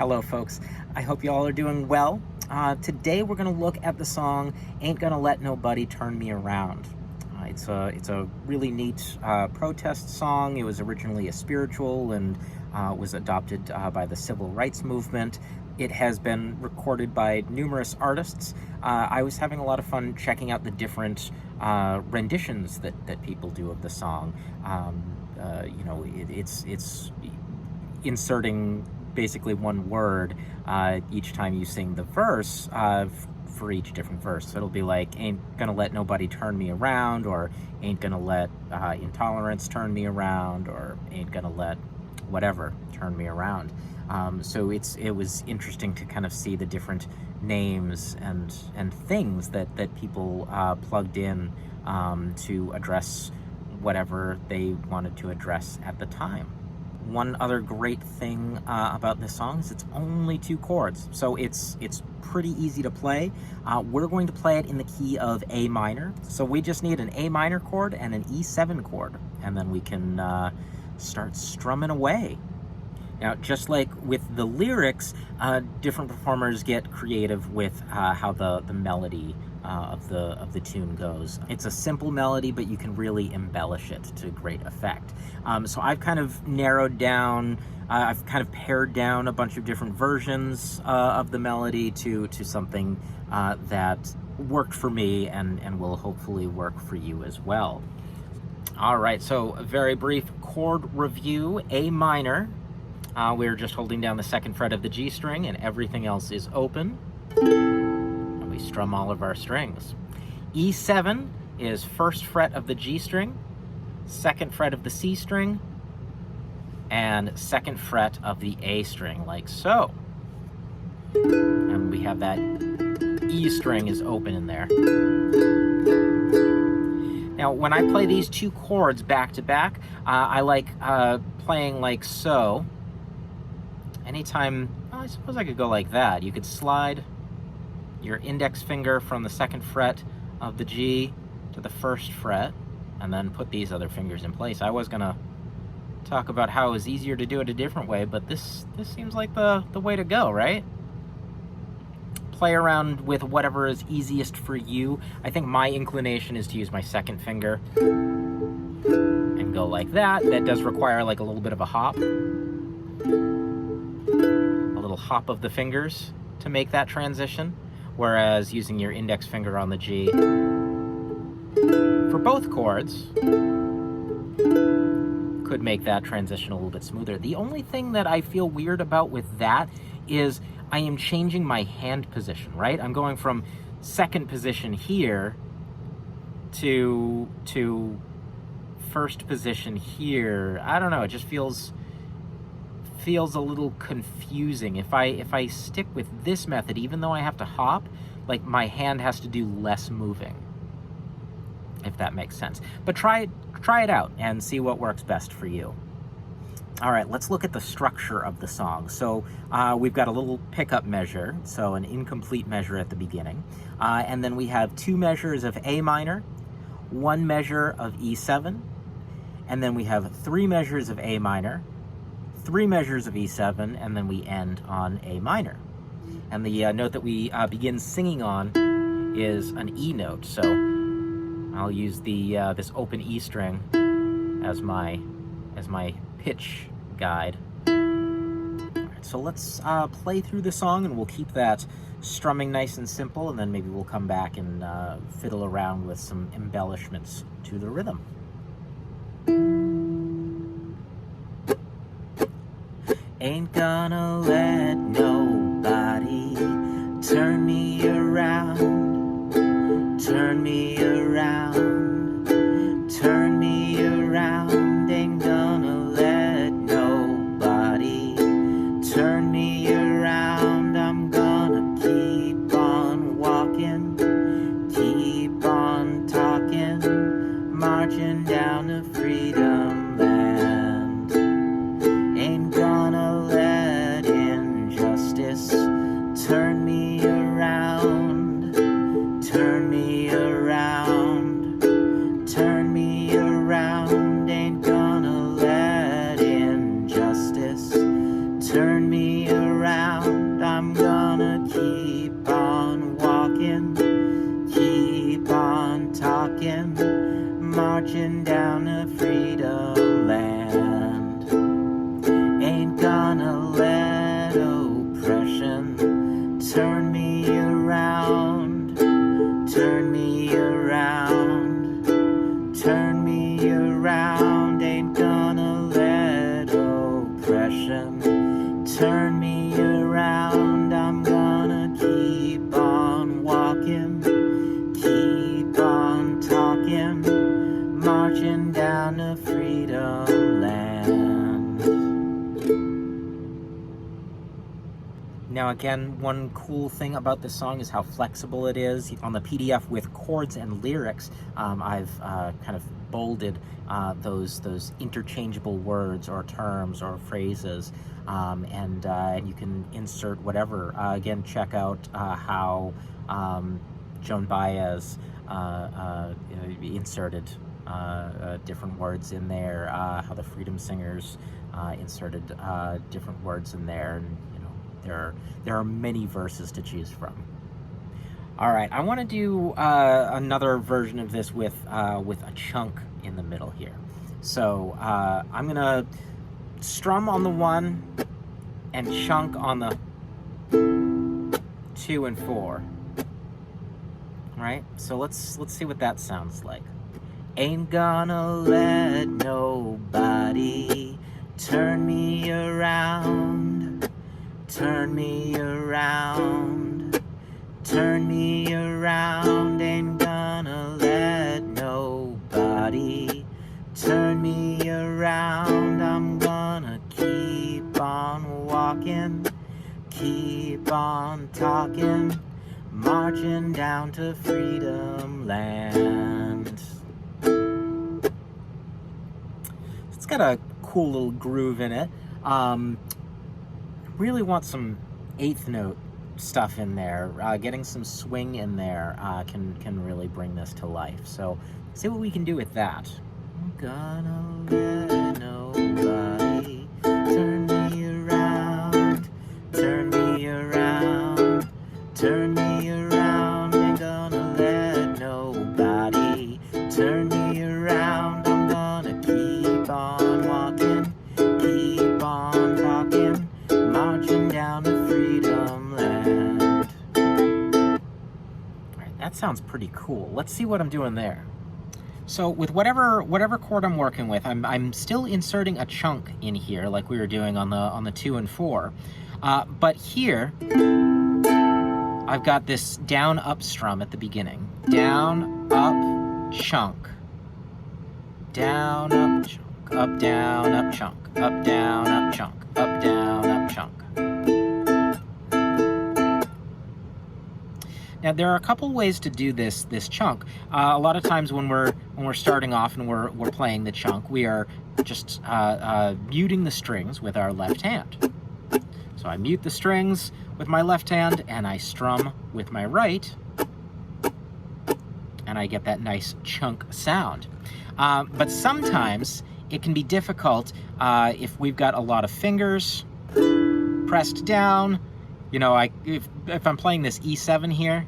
Hello, folks. I hope you all are doing well. Today we're going to look at the song "Ain't Gonna Let Nobody Turn Me Around." It's a really neat protest song. It was originally a spiritual and was adopted by the civil rights movement. It has been recorded by numerous artists. I was having a lot of fun checking out the different renditions that people do of the song. It's inserting basically one word each time you sing the verse for each different verse. So it'll be like, ain't gonna let nobody turn me around, or ain't gonna let intolerance turn me around, or ain't gonna let whatever turn me around. So it was interesting to kind of see the different names and things that people plugged in to address whatever they wanted to address at the time. One other great thing about this song is it's only 2 chords, so it's pretty easy to play. We're going to play it in the key of A minor, so we just need an A minor chord and an E7 chord, and then we can start strumming away. Now, just like with the lyrics, different performers get creative with how the melody of the tune goes. It's a simple melody, but you can really embellish it to great effect. So I've kind of narrowed down, I've kind of pared down a bunch of different versions of the melody to something that worked for me and will hopefully work for you as well. All right, so a very brief chord review. A minor, we're just holding down the 2nd fret of the G string and everything else is open. We strum all of our strings. E7 is 1st fret of the G string, 2nd fret of the C string, and 2nd fret of the A string, like so. And we have that E string is open in there. Now, when I play these 2 chords back to back, I like playing like so. Anytime, I suppose I could go like that. You could slide your index finger from the 2nd fret of the G to the 1st fret, and then put these other fingers in place. I was gonna talk about how it was easier to do it a different way, but this seems like the way to go, right? Play around with whatever is easiest for you. I think my inclination is to use my 2nd finger and go like that. That does require like a little bit of a hop. A little hop of the fingers to make that transition. Whereas using your index finger on the G for both chords could make that transition a little bit smoother. The only thing that I feel weird about with that is I am changing my hand position, right? I'm going from 2nd position here to 1st position here. I don't know, it just feels a little confusing. If I stick with this method, even though I have to hop, like my hand has to do less moving, if that makes sense. But try it out and see what works best for you. All right, let's look at the structure of the song. So we've got a little pickup measure, so an incomplete measure at the beginning. And then we have 2 measures of A minor, 1 measure of E7, and then we have 3 measures of A minor, 3 measures of E7, and then we end on A minor. And the note that we begin singing on is an E note, so I'll use the this open E string as my pitch guide. All right, so let's play through the song, and we'll keep that strumming nice and simple, and then maybe we'll come back and fiddle around with some embellishments to the rhythm. Ain't gonna let nobody turn me around, turn me around, turn me around. Ain't gonna let nobody turn me around. I'm gonna keep on walking, keep on talking, marching down to freedom land. Ain't gonna let injustice turn me around, turn me around, turn me around. Ain't gonna let injustice turn me around. Now again, one cool thing about this song is how flexible it is. On the PDF with chords and lyrics, I've kind of bolded those interchangeable words or terms or phrases, and you can insert whatever. Again, check out how Joan Baez inserted different words in there, how the Freedom Singers inserted different words in there, and there are many verses to choose from. All right, I want to do another version of this with a chunk in the middle here. So I'm gonna strum on the 1 and chunk on the 2 and 4. All right, so let's see what that sounds like. Ain't gonna let nobody turn me around. Turn me around, turn me around, ain't gonna let nobody turn me around. I'm gonna keep on walking, keep on talking, marching down to freedom land. It's got a cool little groove in it. Really want some 8th note stuff in there. Getting some swing in there can really bring this to life. So see what we can do with that. I'm gonna let nobody turn me around, turn me around, turn me around. Ain't gonna let nobody turn me around. I'm gonna keep on walking, keep on talking, marching down to freedom land. All right, that sounds pretty cool. Let's see what I'm doing there. So with whatever chord I'm working with, I'm still inserting a chunk in here, like we were doing on the 2 and 4. But here, I've got this down up strum at the beginning. Down up chunk, down up chunk, up down up chunk, up down up chunk, up down up chunk. Now there are a couple ways to do this chunk. A lot of times when we're starting off and we're playing the chunk, we are just muting the strings with our left hand. So I mute the strings with my left hand and I strum with my right, and I get that nice chunk sound. But sometimes it can be difficult if we've got a lot of fingers pressed down. You know, if I'm playing this E7 here,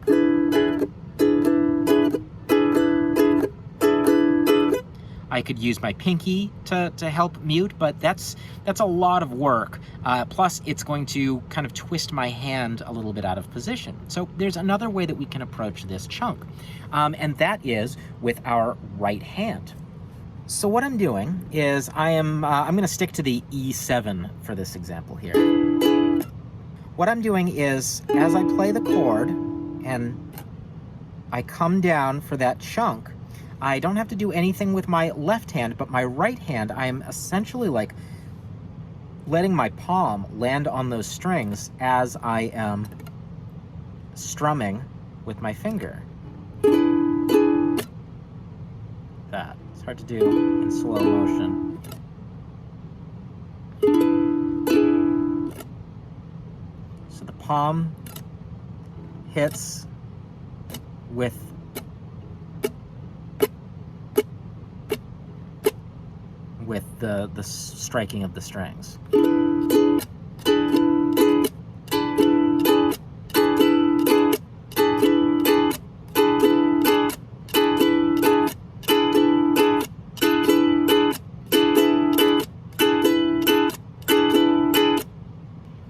I could use my pinky to help mute, but that's a lot of work. Plus, it's going to kind of twist my hand a little bit out of position. So there's another way that we can approach this chunk, and that is with our right hand. So what I'm doing is I'm going to stick to the E7 for this example here. What I'm doing is, as I play the chord and I come down for that chunk, I don't have to do anything with my left hand, but my right hand, I am essentially like letting my palm land on those strings as I am strumming with my finger. That. It's hard to do in slow motion. So the palm hits with the striking of the strings.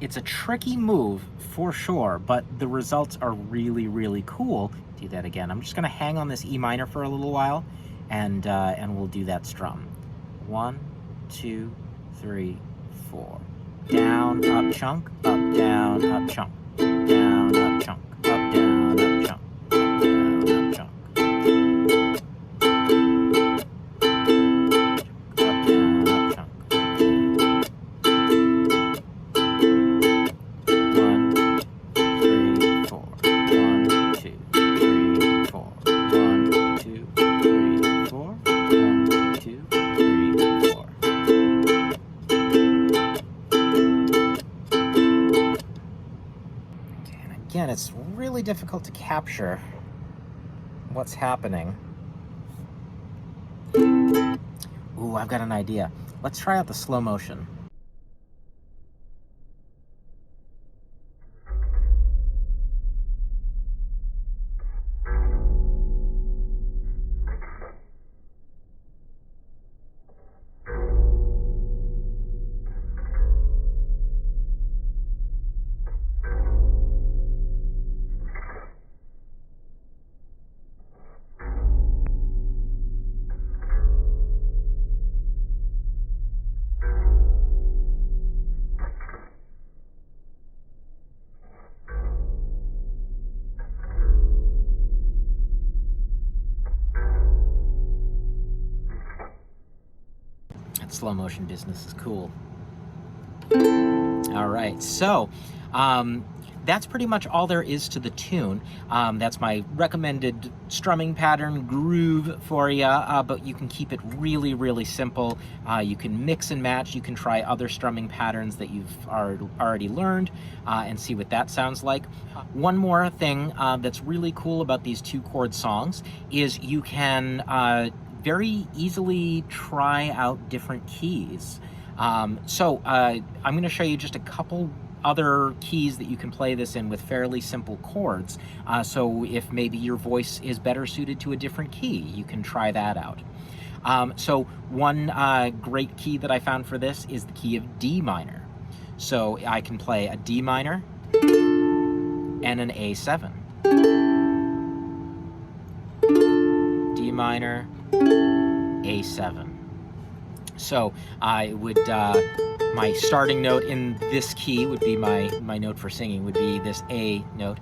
It's a tricky move for sure, but the results are really, really cool. Do that again. I'm just going to hang on this E minor for a little while, and we'll do that strum. 1, 2, 3, 4. Down, up, chunk, up, down, up, chunk, down, up, chunk, up, down, up, chunk, up, down, up, chunk. Up, down, up, chunk. 1, again, it's really difficult to capture what's happening. Ooh, I've got an idea. Let's try out the slow motion. That slow motion business is cool. All right, so that's pretty much all there is to the tune. That's my recommended strumming pattern groove for you, but you can keep it really, really simple. You can mix and match. You can try other strumming patterns that you've already learned and see what that sounds like. One more thing that's really cool about these 2-chord songs is you can very easily try out different keys. I'm going to show you just a couple other keys that you can play this in with fairly simple chords. So if maybe your voice is better suited to a different key, you can try that out. So one great key that I found for this is the key of D minor. So I can play a D minor and an A7. D minor, A7. So I would, my starting note in this key would be my note for singing would be this A note.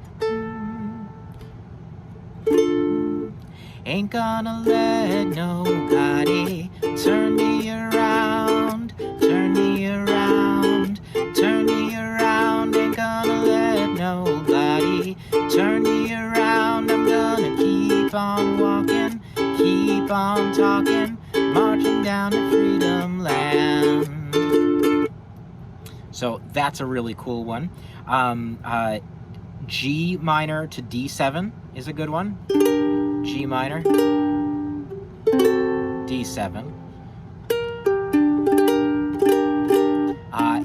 Ain't gonna let nobody turn me around, turn me around, turn me around. Ain't gonna let nobody turn me around. I'm gonna keep on walking, keep on talking, marching down to freedom land. So that's a really cool one. G minor to D7 is a good one. G minor, D7.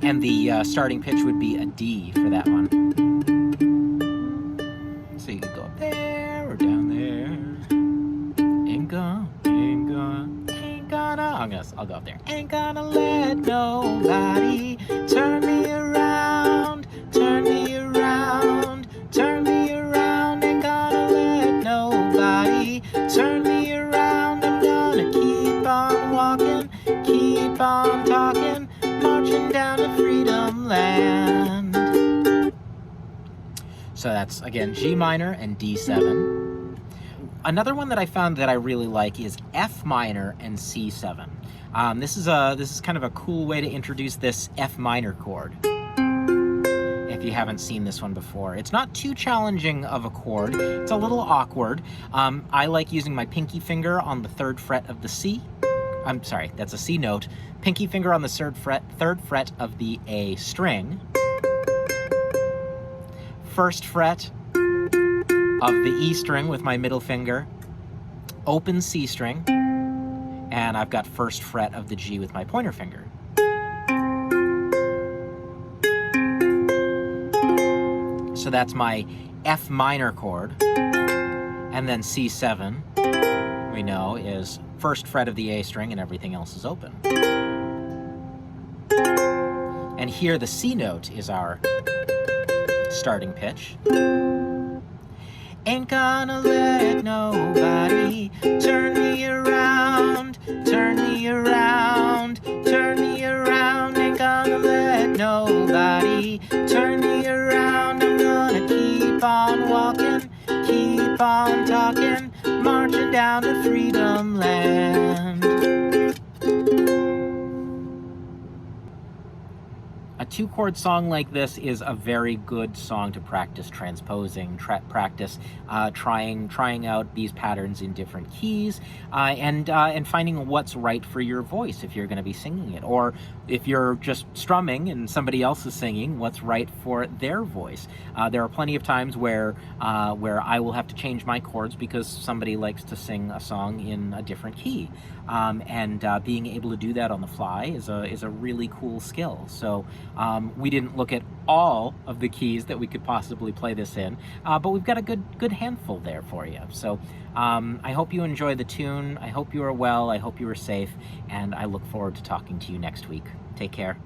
And the starting pitch would be a D for that one. So you could go up there or down there. Ain't gonna, I'll go up there. Ain't gonna let nobody turn me around, turn me around, turn me around. Ain't gonna let nobody turn me around. I'm gonna keep on walking, keep on talking, marching down to freedom land. So that's, again, G minor and D7. Another one that I found that I really like is F minor and C7. This is kind of a cool way to introduce this F minor chord. If you haven't seen this one before, it's not too challenging of a chord. It's a little awkward. I like using my pinky finger on the 3rd fret of the C. I'm sorry, that's a C note. Pinky finger on the 3rd fret of the A string. 1st fret of the E string with my middle finger, open C string, and I've got 1st fret of the G with my pointer finger. So that's my F minor chord, and then C7, we know, is 1st fret of the A string and everything else is open. And here the C note is our starting pitch. Ain't gonna let nobody turn me around, turn me around, turn me around. Ain't gonna let nobody turn me around. I'm gonna keep on walking, keep on talking, marching down to freedom land. A two-chord song like this is a very good song to practice transposing, practice trying out these patterns in different keys, and finding what's right for your voice if you're going to be singing it, or if you're just strumming and somebody else is singing, what's right for their voice. There are plenty of times where I will have to change my chords because somebody likes to sing a song in a different key, and being able to do that on the fly is a really cool skill. So we didn't look at all of the keys that we could possibly play this in, but we've got a good handful there for you. So I hope you enjoy the tune. I hope you are well. I hope you are safe, and I look forward to talking to you next week. Take care.